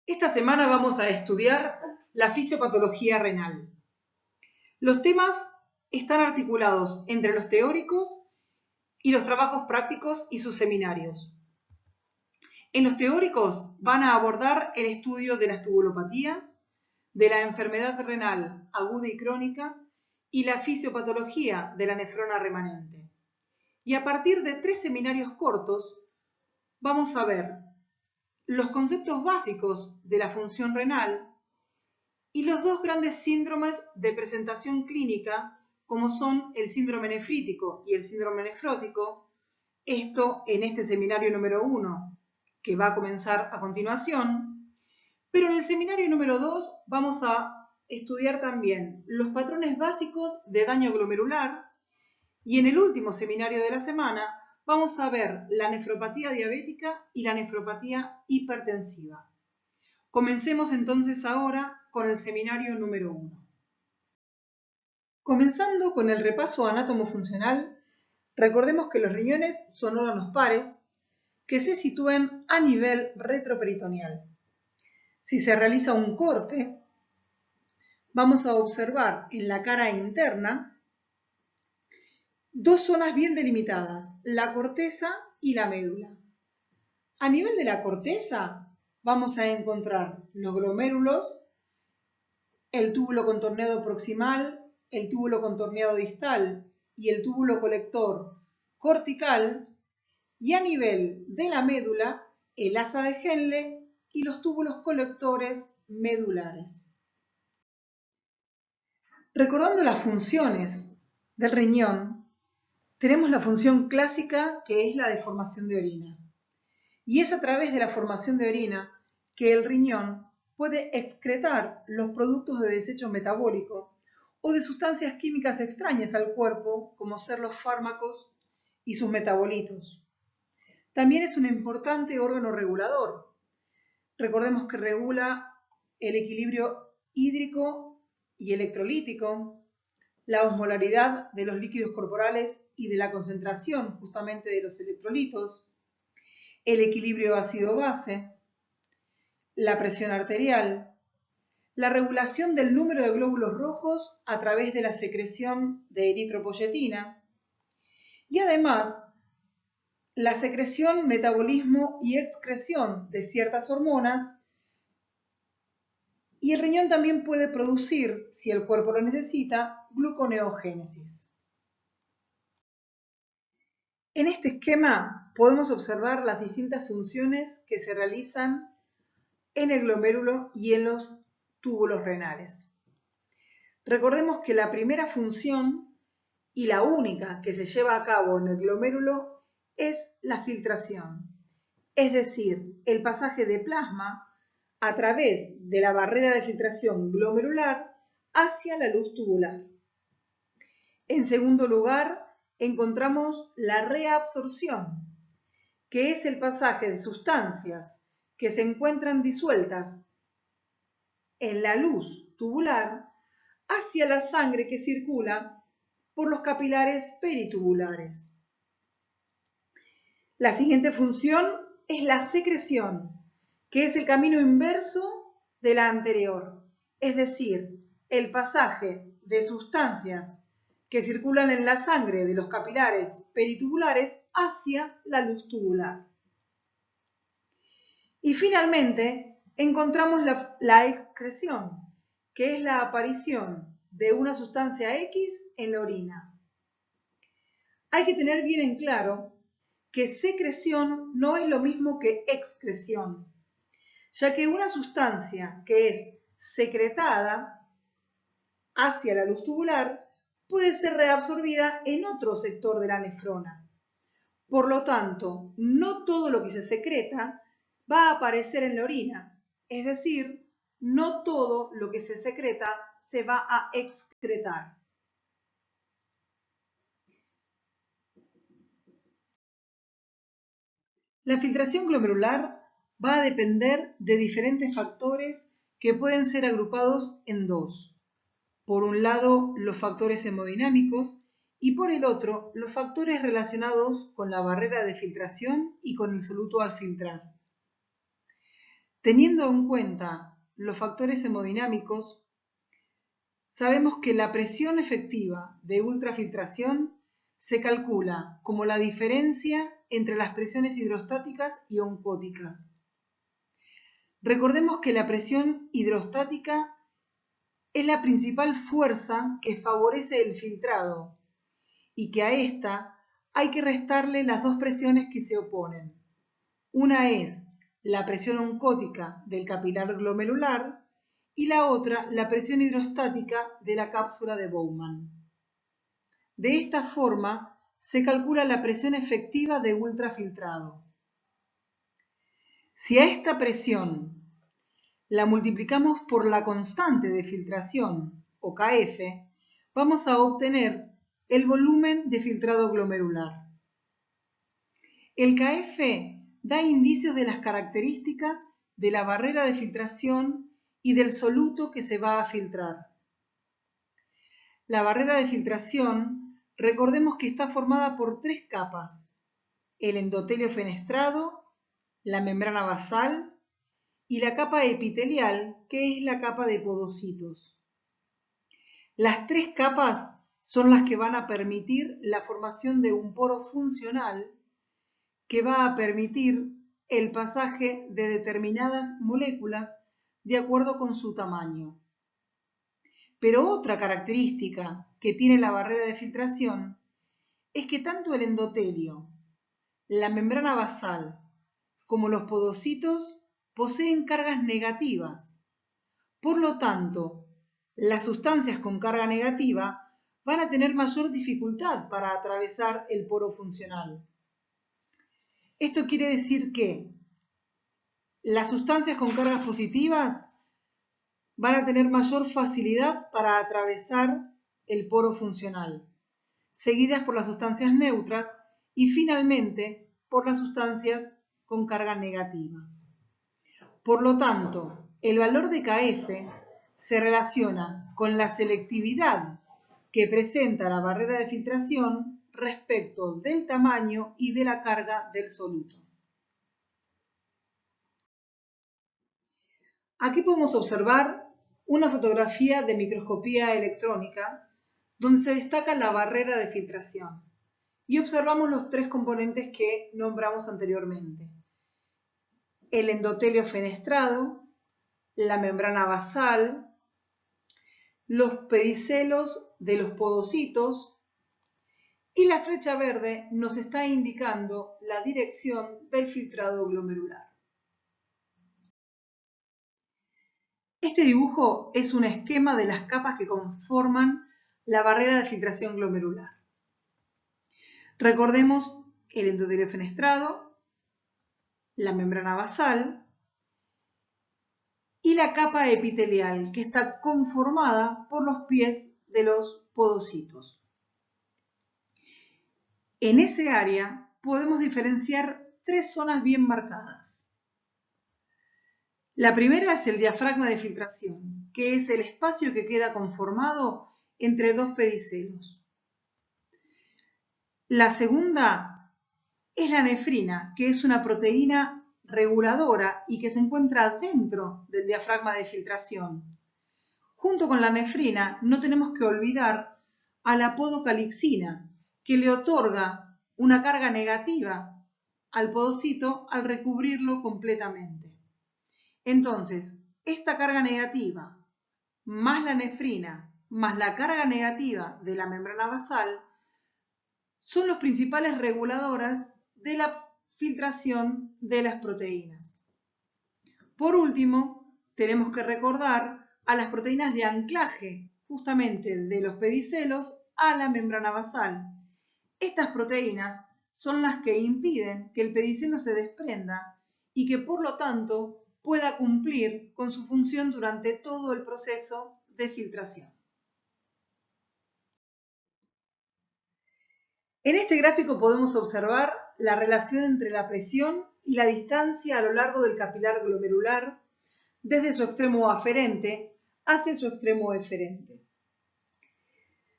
Esta semana vamos a estudiar la fisiopatología renal. Los temas están articulados entre los teóricos y los trabajos prácticos y sus seminarios. En los teóricos van a abordar el estudio de las tubulopatías, de la enfermedad renal aguda y crónica y la fisiopatología de la nefrona remanente. Y a partir de 3 seminarios cortos vamos a ver los conceptos básicos de la función renal y los 2 grandes síndromes de presentación clínica, como son el síndrome nefrítico y el síndrome nefrótico, esto en este seminario número 1, que va a comenzar a continuación, pero en el seminario número 2 vamos a estudiar también los patrones básicos de daño glomerular y en el último seminario de la semana vamos a ver la nefropatía diabética y la nefropatía hipertensiva. Comencemos entonces ahora con el seminario número 1. Comenzando con el repaso anátomo-funcional, recordemos que los riñones son órganos pares que se sitúan a nivel retroperitoneal. Si se realiza un corte, vamos a observar en la cara interna 2 zonas bien delimitadas, la corteza y la médula. A nivel de la corteza vamos a encontrar los glomérulos, el túbulo contorneado proximal, el túbulo contorneado distal y el túbulo colector cortical, y a nivel de la médula, el asa de Henle y los túbulos colectores medulares. Recordando las funciones del riñón, tenemos la función clásica, que es la de formación de orina. Y es a través de la formación de orina que el riñón puede excretar los productos de desecho metabólico o de sustancias químicas extrañas al cuerpo, como ser los fármacos y sus metabolitos. También es un importante órgano regulador. Recordemos que regula el equilibrio hídrico y electrolítico, la osmolaridad de los líquidos corporales y de la concentración justamente de los electrolitos, el equilibrio ácido-base, la presión arterial, la regulación del número de glóbulos rojos a través de la secreción de eritropoyetina y además la secreción, metabolismo y excreción de ciertas hormonas, y el riñón también puede producir, si el cuerpo lo necesita, gluconeogénesis. En este esquema podemos observar las distintas funciones que se realizan en el glomérulo y en los túbulos renales. Recordemos que la primera función y la única que se lleva a cabo en el glomérulo es la filtración, es decir, el pasaje de plasma a través de la barrera de filtración glomerular hacia la luz tubular. En segundo lugar, encontramos la reabsorción, que es el pasaje de sustancias que se encuentran disueltas en la luz tubular hacia la sangre que circula por los capilares peritubulares. La siguiente función es la secreción, que es el camino inverso de la anterior, es decir, el pasaje de sustancias que circulan en la sangre de los capilares peritubulares hacia la luz tubular. Y finalmente encontramos la excreción, que es la aparición de una sustancia X en la orina. Hay que tener bien en claro que secreción no es lo mismo que excreción, ya que una sustancia que es secretada hacia la luz tubular puede ser reabsorbida en otro sector de la nefrona. Por lo tanto, no todo lo que se secreta va a aparecer en la orina, es decir, no todo lo que se secreta se va a excretar. La filtración glomerular va a depender de diferentes factores que pueden ser agrupados en 2. Por un lado, los factores hemodinámicos y por el otro, los factores relacionados con la barrera de filtración y con el soluto al filtrar. Teniendo en cuenta los factores hemodinámicos, sabemos que la presión efectiva de ultrafiltración se calcula como la diferencia entre las presiones hidrostáticas y oncóticas. Recordemos que la presión hidrostática es la principal fuerza que favorece el filtrado y que a esta hay que restarle las dos presiones que se oponen. Una es la presión oncótica del capilar glomerular y la otra la presión hidrostática de la cápsula de Bowman. De esta forma se calcula la presión efectiva de ultrafiltrado. Si a esta presión la multiplicamos por la constante de filtración, o KF, vamos a obtener el volumen de filtrado glomerular. El KF da indicios de las características de la barrera de filtración y del soluto que se va a filtrar. La barrera de filtración, recordemos que está formada por tres capas: el endotelio fenestrado, la membrana basal y la capa epitelial, que es la capa de podocitos. Las tres capas son las que van a permitir la formación de un poro funcional que va a permitir el pasaje de determinadas moléculas de acuerdo con su tamaño. Pero otra característica que tiene la barrera de filtración es que tanto el endotelio, la membrana basal, como los podocitos poseen cargas negativas. Por lo tanto, las sustancias con carga negativa van a tener mayor dificultad para atravesar el poro funcional. Esto quiere decir que las sustancias con cargas positivas van a tener mayor facilidad para atravesar el poro funcional, seguidas por las sustancias neutras y finalmente por las sustancias con carga negativa. Por lo tanto, el valor de KF se relaciona con la selectividad que presenta la barrera de filtración respecto del tamaño y de la carga del soluto. Aquí podemos observar una fotografía de microscopía electrónica donde se destaca la barrera de filtración y observamos los tres componentes que nombramos anteriormente: el endotelio fenestrado, la membrana basal, los pedicelos de los podocitos, y la flecha verde nos está indicando la dirección del filtrado glomerular. Este dibujo es un esquema de las capas que conforman la barrera de filtración glomerular. Recordemos el endotelio fenestrado, la membrana basal y la capa epitelial, que está conformada por los pies de los podocitos. En ese área podemos diferenciar tres zonas bien marcadas. La primera es el diafragma de filtración, que es el espacio que queda conformado entre dos pedicelos. La segunda es la nefrina, que es una proteína reguladora y que se encuentra dentro del diafragma de filtración. Junto con la nefrina no tenemos que olvidar a la podocalixina, que le otorga una carga negativa al podocito al recubrirlo completamente. Entonces, esta carga negativa, más la nefrina, más la carga negativa de la membrana basal, son los principales reguladores de la filtración de las proteínas. Por último, tenemos que recordar a las proteínas de anclaje, justamente de los pedicelos a la membrana basal. Estas proteínas son las que impiden que el pedicelo se desprenda y que por lo tanto pueda cumplir con su función durante todo el proceso de filtración. En este gráfico podemos observar la relación entre la presión y la distancia a lo largo del capilar glomerular desde su extremo aferente hacia su extremo eferente.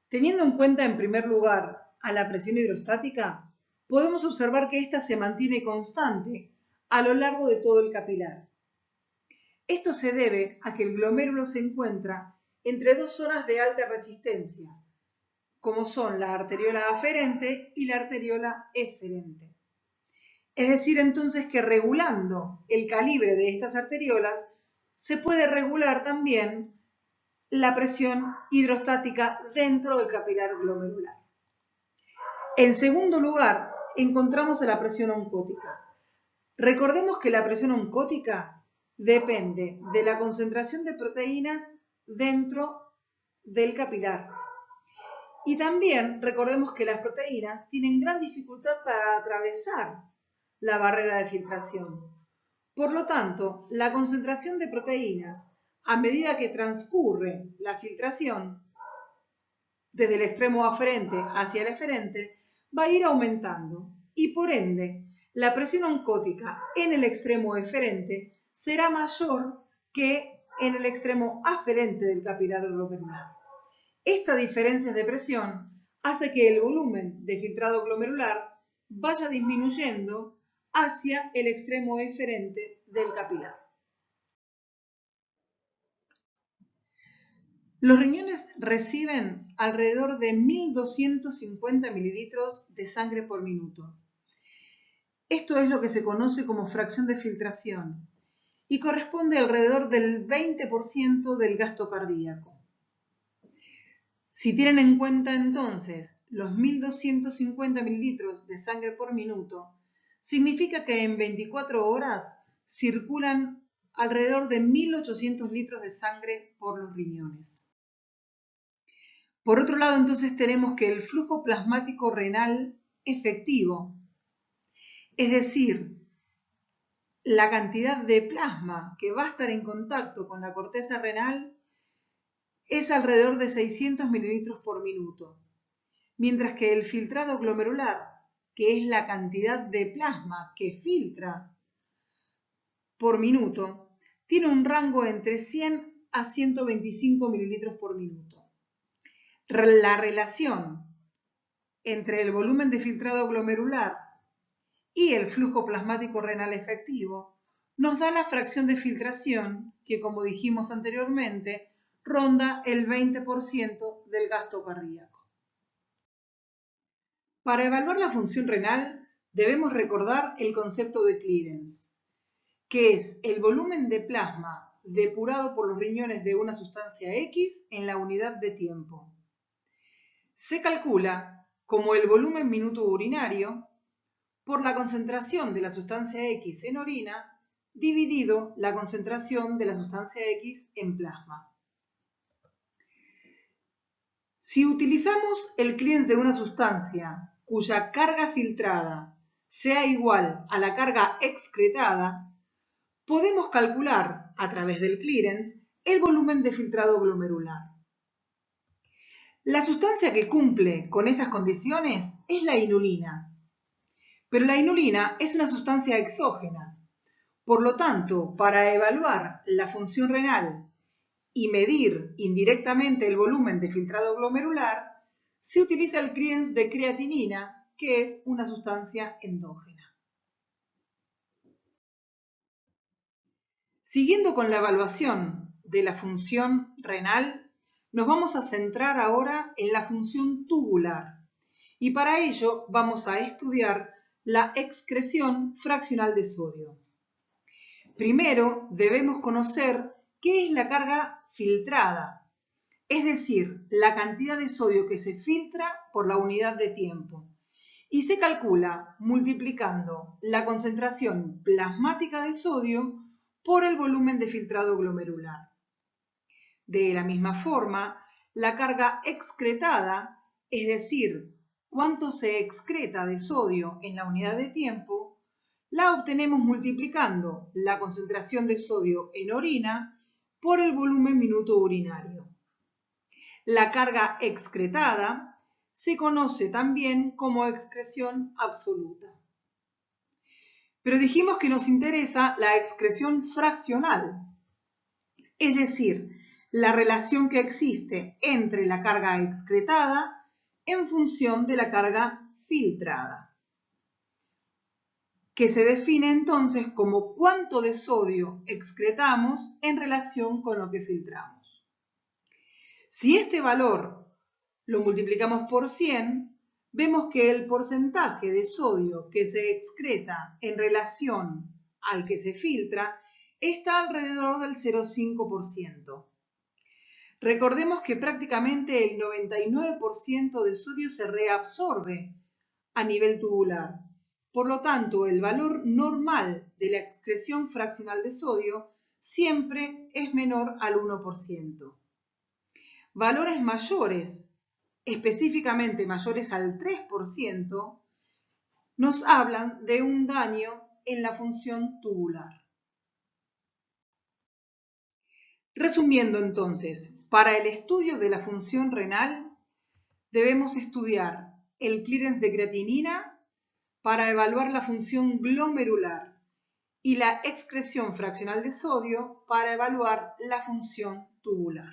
Teniendo en cuenta en primer lugar a la presión hidrostática, podemos observar que ésta se mantiene constante a lo largo de todo el capilar. Esto se debe a que el glomérulo se encuentra entre dos zonas de alta resistencia, como son la arteriola aferente y la arteriola eferente. Es decir, entonces, que regulando el calibre de estas arteriolas, se puede regular también la presión hidrostática dentro del capilar glomerular. En segundo lugar, encontramos a la presión oncótica. Recordemos que la presión oncótica depende de la concentración de proteínas dentro del capilar. Y también recordemos que las proteínas tienen gran dificultad para atravesar la barrera de filtración. Por lo tanto, la concentración de proteínas, a medida que transcurre la filtración, desde el extremo aferente hacia el eferente, va a ir aumentando y por ende la presión oncótica en el extremo eferente será mayor que en el extremo aferente del capilar glomerular. Esta diferencia de presión hace que el volumen de filtrado glomerular vaya disminuyendo hacia el extremo eferente del capilar. Los riñones reciben alrededor de 1.250 mililitros de sangre por minuto. Esto es lo que se conoce como fracción de filtración y corresponde alrededor del 20% del gasto cardíaco. Si tienen en cuenta entonces los 1.250 mililitros de sangre por minuto, significa que en 24 horas circulan alrededor de 1.800 litros de sangre por los riñones. Por otro lado, entonces tenemos que el flujo plasmático renal efectivo, es decir, la cantidad de plasma que va a estar en contacto con la corteza renal, es alrededor de 600 mililitros por minuto, mientras que el filtrado glomerular, que es la cantidad de plasma que filtra por minuto, tiene un rango entre 100 a 125 mililitros por minuto. La relación entre el volumen de filtrado glomerular y el flujo plasmático renal efectivo nos da la fracción de filtración que, como dijimos anteriormente, ronda el 20% del gasto cardíaco. Para evaluar la función renal debemos recordar el concepto de clearance, que es el volumen de plasma depurado por los riñones de una sustancia X en la unidad de tiempo. Se calcula como el volumen minuto urinario por la concentración de la sustancia X en orina dividido la concentración de la sustancia X en plasma. Si utilizamos el clearance de una sustancia cuya carga filtrada sea igual a la carga excretada, podemos calcular a través del clearance el volumen de filtrado glomerular. La sustancia que cumple con esas condiciones es la inulina, pero la inulina es una sustancia exógena. Por lo tanto, para evaluar la función renal y medir indirectamente el volumen de filtrado glomerular, se utiliza el clearance de creatinina, que es una sustancia endógena. Siguiendo con la evaluación de la función renal, nos vamos a centrar ahora en la función tubular y para ello vamos a estudiar la excreción fraccional de sodio. Primero debemos conocer qué es la carga filtrada, es decir, la cantidad de sodio que se filtra por la unidad de tiempo, y se calcula multiplicando la concentración plasmática de sodio por el volumen de filtrado glomerular. De la misma forma, la carga excretada, es decir, cuánto se excreta de sodio en la unidad de tiempo, la obtenemos multiplicando la concentración de sodio en orina por el volumen minuto urinario. La carga excretada se conoce también como excreción absoluta. Pero dijimos que nos interesa la excreción fraccional, es decir, la relación que existe entre la carga excretada en función de la carga filtrada. que se define entonces como cuánto de sodio excretamos en relación con lo que filtramos. Si este valor lo multiplicamos por 100, vemos que el porcentaje de sodio que se excreta en relación al que se filtra está alrededor del 0,5%. Recordemos que prácticamente el 99% de sodio se reabsorbe a nivel tubular. Por lo tanto, el valor normal de la excreción fraccional de sodio siempre es menor al 1%. Valores mayores, específicamente mayores al 3%, nos hablan de un daño en la función tubular. Resumiendo entonces, para el estudio de la función renal debemos estudiar el clearance de creatinina para evaluar la función glomerular y la excreción fraccional de sodio para evaluar la función tubular.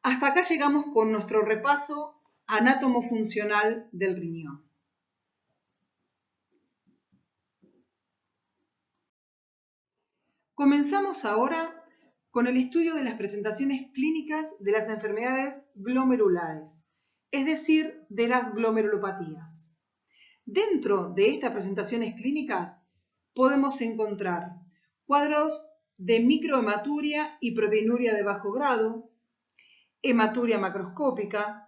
Hasta acá llegamos con nuestro repaso anátomo-funcional del riñón. Comenzamos ahora con el estudio de las presentaciones clínicas de las enfermedades glomerulares, es decir, de las glomerulopatías. Dentro de estas presentaciones clínicas podemos encontrar cuadros de microhematuria y proteinuria de bajo grado, hematuria macroscópica,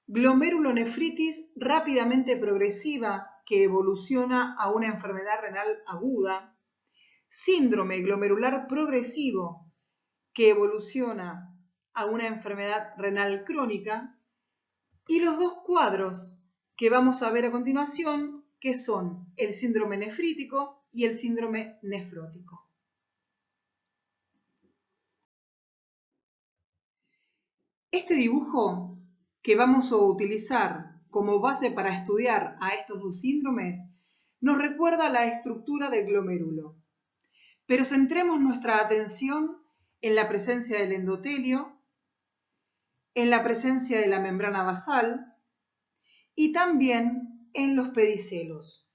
glomerulonefritis rápidamente progresiva que evoluciona a una enfermedad renal aguda, síndrome glomerular progresivo que evoluciona a una enfermedad renal crónica, y los dos cuadros que vamos a ver a continuación, que son el síndrome nefrítico y el síndrome nefrótico. Este dibujo que vamos a utilizar como base para estudiar a estos dos síndromes nos recuerda la estructura del glomérulo. Pero centremos nuestra atención en la presencia del endotelio, en la presencia de la membrana basal y también en los pedicelos,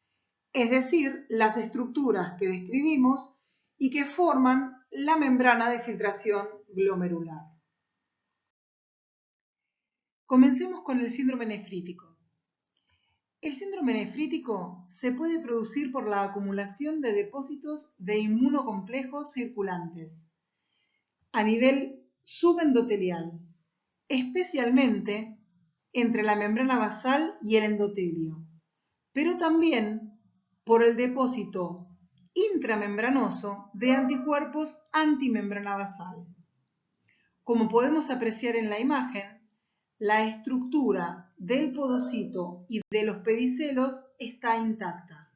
es decir, las estructuras que describimos y que forman la membrana de filtración glomerular. Comencemos con el síndrome nefrítico. El síndrome nefrítico se puede producir por la acumulación de depósitos de inmunocomplejos circulantes a nivel subendotelial, especialmente entre la membrana basal y el endotelio, pero también por el depósito intramembranoso de anticuerpos antimembrana basal. Como podemos apreciar en la imagen, la estructura del podocito y de los pedicelos está intacta.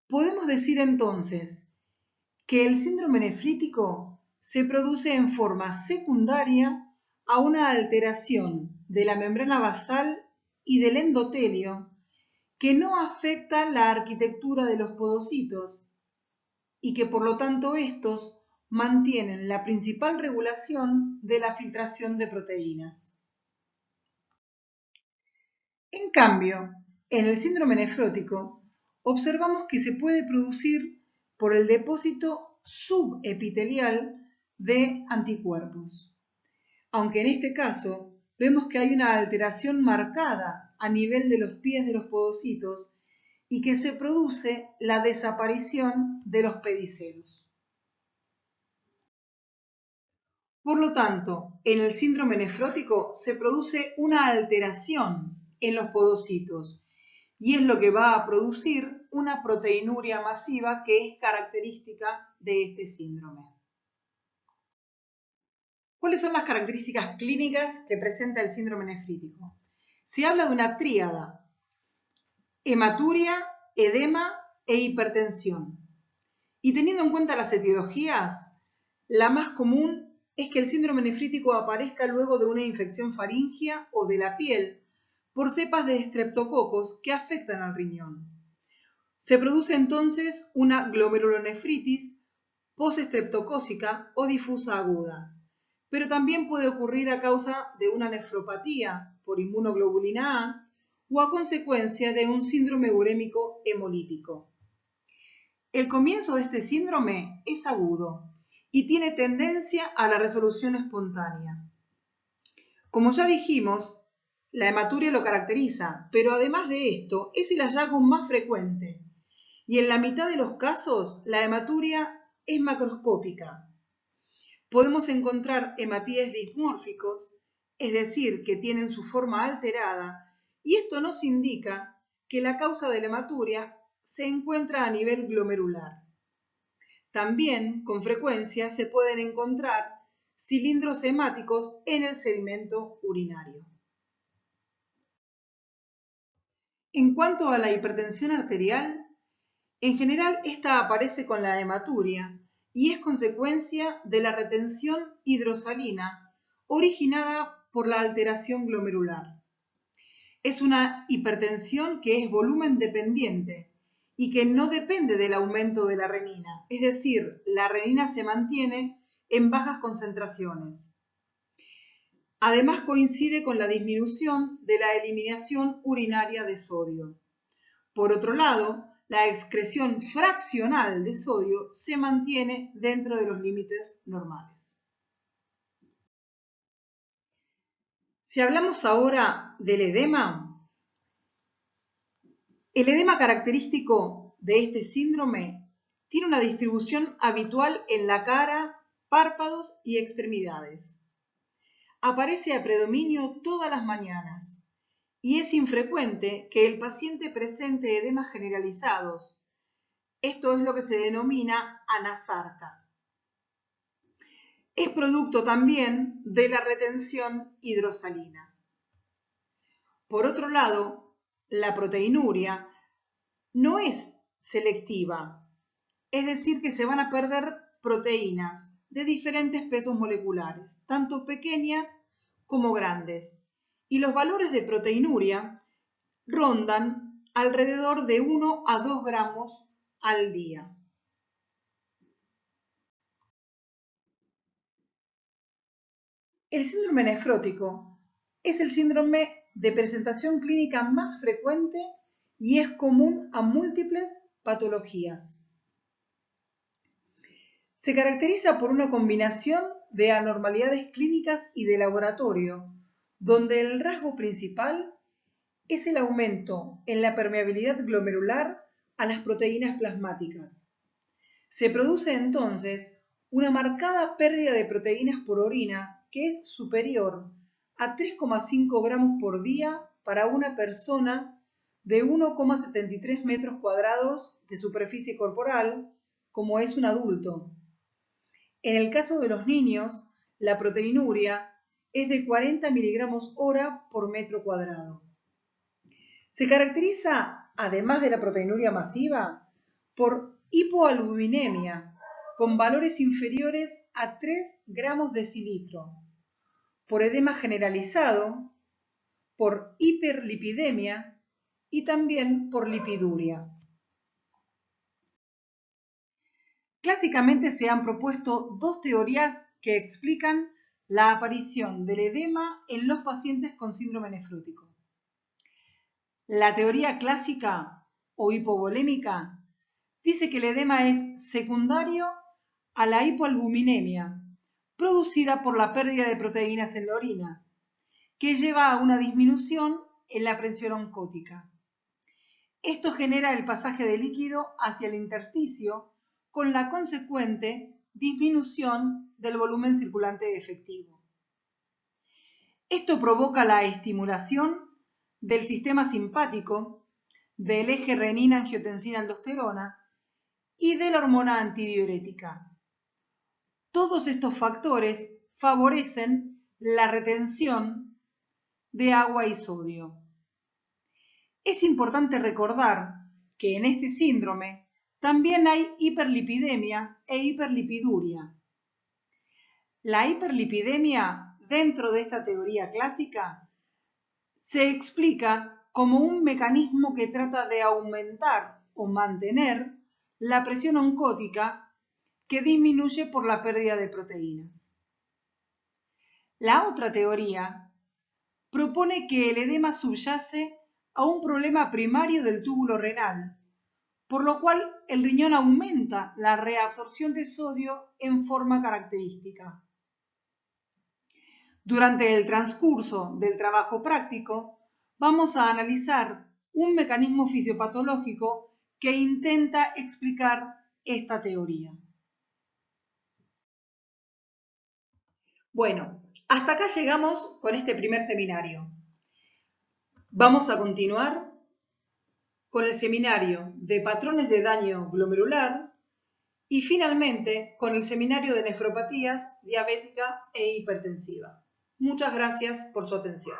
Podemos decir entonces que el síndrome nefrítico se produce en forma secundaria a una alteración de la membrana basal y del endotelio que no afecta la arquitectura de los podocitos y que por lo tanto estos mantienen la principal regulación de la filtración de proteínas. En cambio, en el síndrome nefrótico observamos que se puede producir por el depósito subepitelial de anticuerpos, aunque en este caso vemos que hay una alteración marcada a nivel de los pies de los podocitos y que se produce la desaparición de los pedicelos. Por lo tanto, en el síndrome nefrótico se produce una alteración en los podocitos y es lo que va a producir una proteinuria masiva que es característica de este síndrome. ¿Cuáles son las características clínicas que presenta el síndrome nefrítico? Se habla de una tríada: hematuria, edema e hipertensión. Y teniendo en cuenta las etiologías, la más común es que el síndrome nefrítico aparezca luego de una infección faríngea o de la piel por cepas de estreptococos que afectan al riñón. Se produce entonces una glomerulonefritis postestreptocócica o difusa aguda, pero también puede ocurrir a causa de una nefropatía por inmunoglobulina A o a consecuencia de un síndrome urémico hemolítico. El comienzo de este síndrome es agudo y tiene tendencia a la resolución espontánea. Como ya dijimos, la hematuria lo caracteriza, pero además de esto, es el hallazgo más frecuente. Y en la mitad de los casos, la hematuria es macroscópica. Podemos encontrar hematíes dismórficos, es decir, que tienen su forma alterada, y esto nos indica que la causa de la hematuria se encuentra a nivel glomerular. También, con frecuencia, se pueden encontrar cilindros hemáticos en el sedimento urinario. En cuanto a la hipertensión arterial, en general esta aparece con la hematuria y es consecuencia de la retención hidrosalina originada por la alteración glomerular. Es una hipertensión que es volumen dependiente y que no depende del aumento de la renina, es decir, la renina se mantiene en bajas concentraciones. Además coincide con la disminución de la eliminación urinaria de sodio. Por otro lado, la excreción fraccional de sodio se mantiene dentro de los límites normales. Si hablamos ahora del edema, el edema característico de este síndrome tiene una distribución habitual en la cara, párpados y extremidades. Aparece a predominio todas las mañanas y es infrecuente que el paciente presente edemas generalizados. Esto es lo que se denomina anasarca. Es producto también de la retención hidrosalina. Por otro lado, la proteinuria no es selectiva, es decir, que se van a perder proteínas de diferentes pesos moleculares, tanto pequeñas como grandes, y los valores de proteinuria rondan alrededor de 1 a 2 gramos al día. El síndrome nefrótico es el síndrome de presentación clínica más frecuente y es común a múltiples patologías. Se caracteriza por una combinación de anormalidades clínicas y de laboratorio, donde el rasgo principal es el aumento en la permeabilidad glomerular a las proteínas plasmáticas. Se produce entonces una marcada pérdida de proteínas por orina que es superior a 3,5 gramos por día para una persona de 1,73 metros cuadrados de superficie corporal, como es un adulto. En el caso de los niños, la proteinuria es de 40 miligramos hora por metro cuadrado. Se caracteriza, además de la proteinuria masiva, por hipoalbuminemia, con valores inferiores a 3 gramos decilitro, por edema generalizado, por hiperlipidemia y también por lipiduria. Clásicamente se han propuesto dos teorías que explican la aparición del edema en los pacientes con síndrome nefrótico. La teoría clásica o hipovolémica dice que el edema es secundario a la hipoalbuminemia, producida por la pérdida de proteínas en la orina, que lleva a una disminución en la presión oncótica. Esto genera el pasaje de líquido hacia el intersticio con la consecuente disminución del volumen circulante efectivo. Esto provoca la estimulación del sistema simpático, del eje renina-angiotensina-aldosterona y de la hormona antidiurética. Todos estos factores favorecen la retención de agua y sodio. Es importante recordar que en este síndrome también hay hiperlipidemia e hiperlipiduria. La hiperlipidemia, dentro de esta teoría clásica, se explica como un mecanismo que trata de aumentar o mantener la presión oncótica que disminuye por la pérdida de proteínas. La otra teoría propone que el edema subyace a un problema primario del túbulo renal, por lo cual el riñón aumenta la reabsorción de sodio en forma característica. Durante el transcurso del trabajo práctico, vamos a analizar un mecanismo fisiopatológico que intenta explicar esta teoría. Bueno, hasta acá llegamos con este primer seminario. Vamos a continuar con el seminario de patrones de daño glomerular y finalmente con el seminario de nefropatías diabética e hipertensiva. Muchas gracias por su atención.